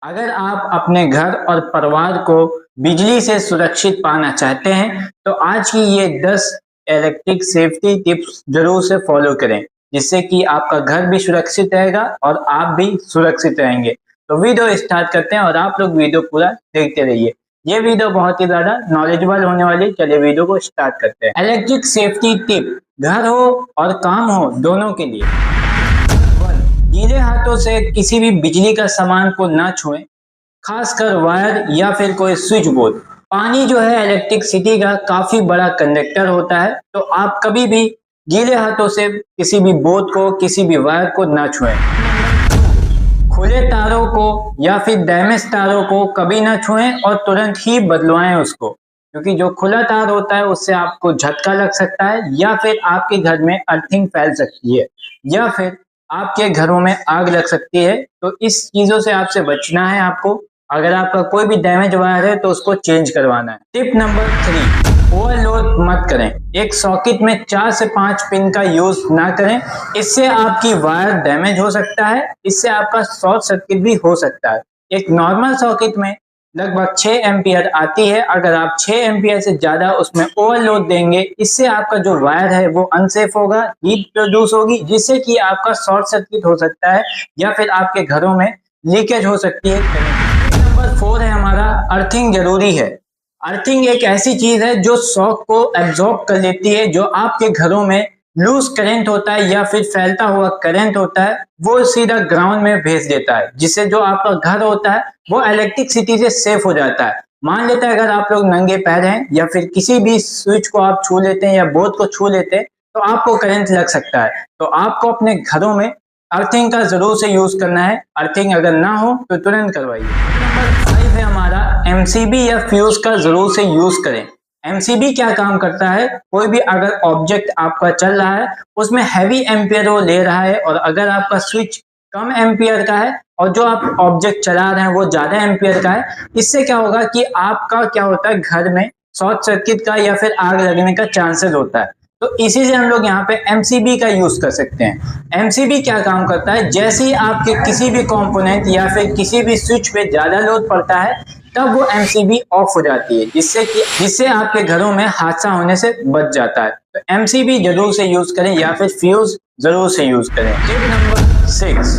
अगर आप अपने घर और परिवार को बिजली से सुरक्षित पाना चाहते हैं तो आज की ये 10 इलेक्ट्रिक सेफ्टी टिप्स जरूर से फॉलो करें, जिससे कि आपका घर भी सुरक्षित रहेगा और आप भी सुरक्षित रहेंगे। तो वीडियो स्टार्ट करते हैं और आप लोग वीडियो पूरा देखते रहिए। ये वीडियो बहुत ही ज्यादा नॉलेजेबल होने वाली है। चलिए वीडियो को स्टार्ट करते हैं। इलेक्ट्रिक सेफ्टी टिप घर हो और काम हो दोनों के लिए। गीले हाथों से किसी भी बिजली का सामान को ना छुएं, खासकर वायर या फिर कोई स्विच बोर्ड। पानी जो है इलेक्ट्रिसिटी का काफी बड़ा कंडक्टर होता है, तो आप कभी भी गीले हाथों से किसी भी बोर्ड को, किसी भी वायर को ना छुएं। खुले तारों को या फिर डैमेज तारों को कभी ना छुएं और तुरंत ही बदलवाएं उसको, क्योंकि जो खुला तार होता है उससे आपको झटका लग सकता है या फिर आपके घर में अर्थिंग फैल सकती है या फिर आपके घरों में आग लग सकती है। तो इस चीजों से आपसे बचना है आपको। अगर आपका कोई भी डैमेज वायर है तो उसको चेंज करवाना है। टिप नंबर 3, ओवरलोड मत करें। एक सॉकेट में 4 से 5 पिन का यूज ना करें, इससे आपकी वायर डैमेज हो सकता है, इससे आपका शॉर्ट सर्किट भी हो सकता है। एक नॉर्मल सॉकेट में लगभग 6 एम्पियर आती है। अगर आप 6 एम्पियर से ज्यादा उसमें ओवरलोड देंगे, इससे आपका जो वायर है वो अनसेफ होगा, हीट प्रोड्यूस होगी, जिससे कि आपका शॉर्ट सर्किट हो सकता है या फिर आपके घरों में लीकेज हो सकती है। नंबर 4 है हमारा, अर्थिंग जरूरी है। अर्थिंग एक ऐसी चीज है जो शॉक को एब्जॉर्ब कर लेती है। जो आपके घरों में लूज करंट होता है या फिर फैलता हुआ करंट होता है, वो सीधा ग्राउंड में भेज देता है, जिससे जो आपका घर होता है वो इलेक्ट्रिसिटी से सेफ हो जाता है। मान लेते हैं अगर आप लोग नंगे पैर हैं या फिर किसी भी स्विच को आप छू लेते हैं या बोर्ड को छू लेते हैं तो आपको करंट लग सकता है। तो आपको अपने घरों में अर्थिंग का जरूर से यूज करना है। अर्थिंग अगर ना हो तो तुरंत करवाइए। नंबर 5 है हमारा, एमसीबी या फ्यूज का जरूर से यूज करें। एमसीबी क्या काम करता है, कोई भी अगर ऑब्जेक्ट आपका चल रहा है उसमें हैवी एम्पियर वो ले रहा है, और अगर आपका स्विच कम एम्पियर का है और जो आप ऑब्जेक्ट चला रहे हैं वो ज्यादा एम्पियर का है, इससे क्या होगा कि आपका क्या होता है, घर में शॉर्ट सर्किट का या फिर आग लगने का चांसेस होता है। तो इसी से हम लोग यहाँ पे एमसीबी का यूज कर सकते हैं। एमसीबी क्या काम करता है, जैसे ही आपके किसी भी कंपोनेंट या फिर किसी भी स्विच पे ज्यादा लोड पड़ता है तब वो एमसीबी ऑफ हो जाती है, जिससे आपके घरों में हादसा होने से बच जाता है। तो एमसीबी जरूर से यूज करें या फिर फ्यूज जरूर से यूज करें। टिप नंबर 6,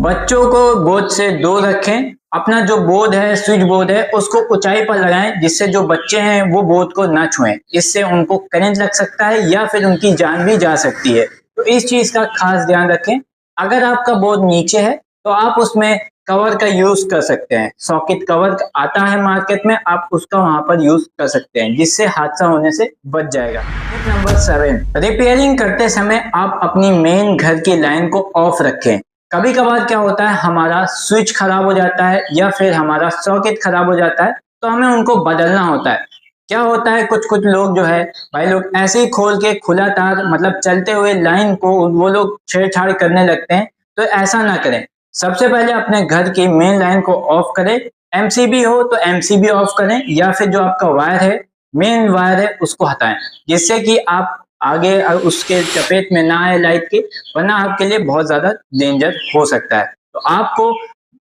बच्चों को बोर्ड से दूर रखें। अपना जो बोर्ड है, स्विच बोर्ड है, उसको ऊंचाई पर लगाएं, जिससे जो बच्चे हैं वो बोर्ड को ना छुएं। इससे उनको करंट लग सकता है या फिर उनकी जान भी जा सकती है। तो इस चीज का खास ध्यान रखें। अगर आपका बोर्ड नीचे है तो आप उसमें कवर का यूज कर सकते हैं। सॉकेट कवर आता है मार्केट में, आप उसका वहां पर यूज कर सकते हैं, जिससे हादसा होने से बच जाएगा। टिप नंबर 7, रिपेयरिंग करते समय आप अपनी मेन घर की लाइन को ऑफ रखें। कभी कभार क्या होता है, हमारा स्विच खराब हो जाता है या फिर हमारा सॉकेट खराब हो जाता है, तो हमें उनको बदलना होता है। क्या होता है, कुछ कुछ लोग जो है भाई लोग ऐसे ही खोल के खुला तार, मतलब चलते हुए लाइन को वो लोग छेड़छाड़ करने लगते हैं। तो ऐसा ना करें। सबसे पहले अपने घर की मेन लाइन को ऑफ करें। एमसीबी हो तो एमसीबी ऑफ करें या फिर जो आपका वायर है, मेन वायर है, उसको हटाएं, जिससे कि आप आगे उसके चपेट में ना आए लाइट के, वरना आपके लिए बहुत ज्यादा डेंजर हो सकता है। तो आपको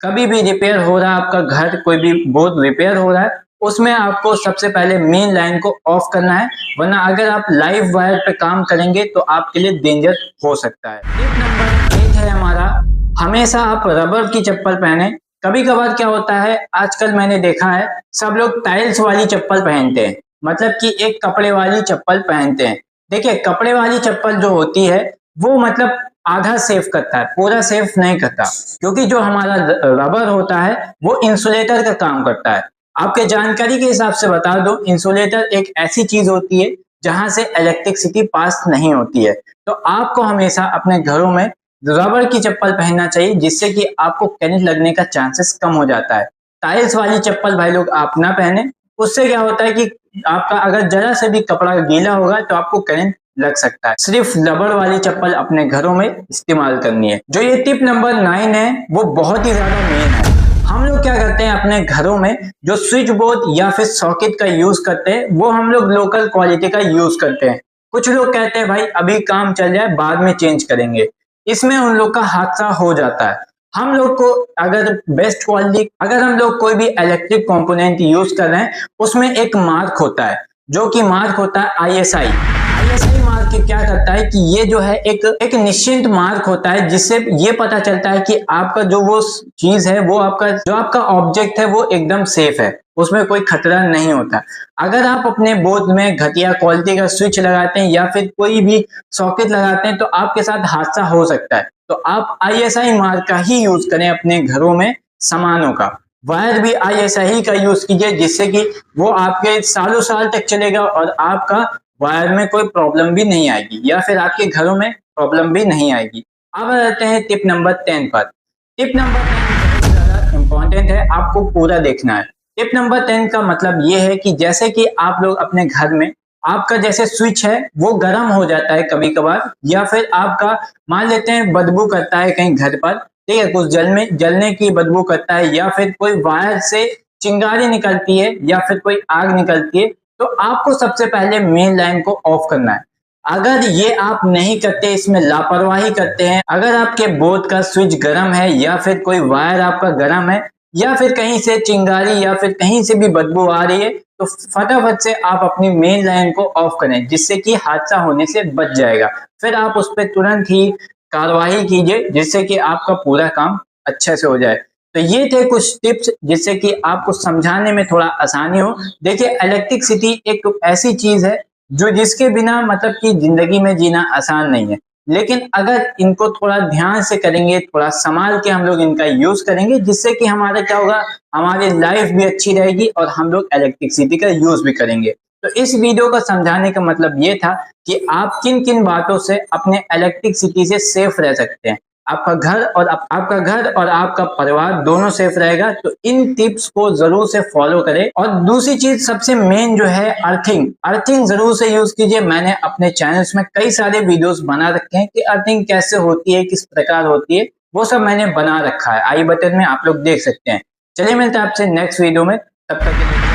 कभी भी रिपेयर हो रहा है आपका घर, कोई भी बोर्ड रिपेयर हो रहा है, उसमें आपको सबसे पहले मेन लाइन को ऑफ करना है, वरना अगर आप लाइव वायर पे काम करेंगे तो आपके लिए डेंजर हो सकता है। टिप नंबर 8 है हमारा, हमेशा आप रबर की चप्पल पहने। कभी कभार क्या होता है, आजकल मैंने देखा है सब लोग टाइल्स वाली चप्पल पहनते हैं, मतलब कि एक कपड़े वाली चप्पल पहनते हैं। देखिए, कपड़े वाली चप्पल जो होती है वो मतलब आधा सेफ करता है, पूरा सेफ नहीं करता, क्योंकि जो हमारा रबर होता है वो इंसुलेटर का काम करता है। आपके जानकारी के हिसाब से बता दो, इंसुलेटर एक ऐसी चीज होती है जहां से इलेक्ट्रिसिटी पास नहीं होती है। तो आपको हमेशा अपने घरों में रबर की चप्पल पहनना चाहिए, जिससे कि आपको करंट लगने का चांसेस कम हो जाता है। टाइल्स वाली चप्पल भाई लोग आप ना पहने। उससे क्या होता है कि आपका अगर जरा से भी कपड़ा गीला होगा तो आपको करंट लग सकता है। सिर्फ रबर वाली चप्पल अपने घरों में इस्तेमाल करनी है। जो ये टिप नंबर 9 है वो बहुत ही ज्यादा मेन है। हम लोग क्या करते हैं, अपने घरों में जो स्विच बोर्ड या फिर सॉकेट का यूज करते हैं वो हम लोग लोकल क्वालिटी का यूज करते हैं। कुछ लोग कहते हैं भाई अभी काम चल जाए बाद में चेंज करेंगे, इसमें उन लोग का हादसा हो जाता है। हम लोग को अगर बेस्ट क्वालिटी, अगर हम लोग कोई भी इलेक्ट्रिक कंपोनेंट यूज कर रहे हैं उसमें एक मार्क होता है, जो कि मार्क होता है आईएसआई। आईएसआई मार्क क्या करता है कि ये जो है एक निश्चित मार्क होता है, जिससे ये पता चलता है कि आपका जो वो चीज है, वो आपका जो आपका ऑब्जेक्ट है वो एकदम सेफ है, उसमें कोई खतरा नहीं होता। अगर आप अपने बोर्ड में घटिया क्वालिटी का स्विच लगाते हैं या फिर कोई भी सॉकेट लगाते हैं तो आपके साथ हादसा हो सकता है। तो आप आईएसआई मार्क का ही यूज करें अपने घरों में सामानों का। वायर भी आईएसआई का यूज कीजिए, जिससे कि वो आपके सालों साल तक चलेगा और आपका वायर में कोई प्रॉब्लम भी नहीं आएगी या फिर आपके घरों में प्रॉब्लम भी नहीं आएगी। अब आते हैं टिप नंबर 10 पर। टिप नंबर 10 बहुत ज्यादा इंपॉर्टेंट है, आपको पूरा देखना है। टिप नंबर 10 का मतलब ये है कि जैसे कि आप लोग अपने घर में, आपका जैसे स्विच है वो गर्म हो जाता है कभी कभार, या फिर आपका मान लेते हैं बदबू करता है कहीं घर पर, ठीक है, कुछ जलने की बदबू करता है, या फिर कोई वायर से चिंगारी निकलती है या फिर कोई आग निकलती है, तो आपको सबसे पहले मेन लाइन को ऑफ करना है। अगर ये आप नहीं करते, इसमें लापरवाही करते हैं, अगर आपके बोर्ड का स्विच गर्म है या फिर कोई वायर आपका गर्म है या फिर कहीं से चिंगारी या फिर कहीं से भी बदबू आ रही है, तो फटाफट से आप अपनी मेन लाइन को ऑफ करें, जिससे कि हादसा होने से बच जाएगा। फिर आप उस पर तुरंत ही कार्रवाई कीजिए, जिससे कि आपका पूरा काम अच्छे से हो जाए। तो ये थे कुछ टिप्स जिससे कि आपको समझाने में थोड़ा आसानी हो। देखिए, इलेक्ट्रिसिटी एक ऐसी चीज है जो जिसके बिना मतलब कि जिंदगी में जीना आसान नहीं है, लेकिन अगर इनको थोड़ा ध्यान से करेंगे, थोड़ा संभाल के हम लोग इनका यूज करेंगे, जिससे कि हमारा क्या होगा, हमारी लाइफ भी अच्छी रहेगी और हम लोग इलेक्ट्रिसिटी का यूज भी करेंगे। तो इस वीडियो को समझाने का मतलब ये था कि आप किन किन बातों से अपने इलेक्ट्रिसिटी से सेफ रह सकते हैं। आपका घर और आपका परिवार दोनों सेफ रहेगा। तो इन टिप्स को जरूर से फॉलो करें। और दूसरी चीज सबसे मेन जो है, अर्थिंग जरूर से यूज कीजिए। मैंने अपने चैनल्स में कई सारे वीडियोस बना रखे हैं कि अर्थिंग कैसे होती है, किस प्रकार होती है, वो सब मैंने बना रखा है, आई बटन में आप लोग देख सकते हैं। चलिए मिलते हैं आपसे नेक्स्ट वीडियो में, तब तक के लिए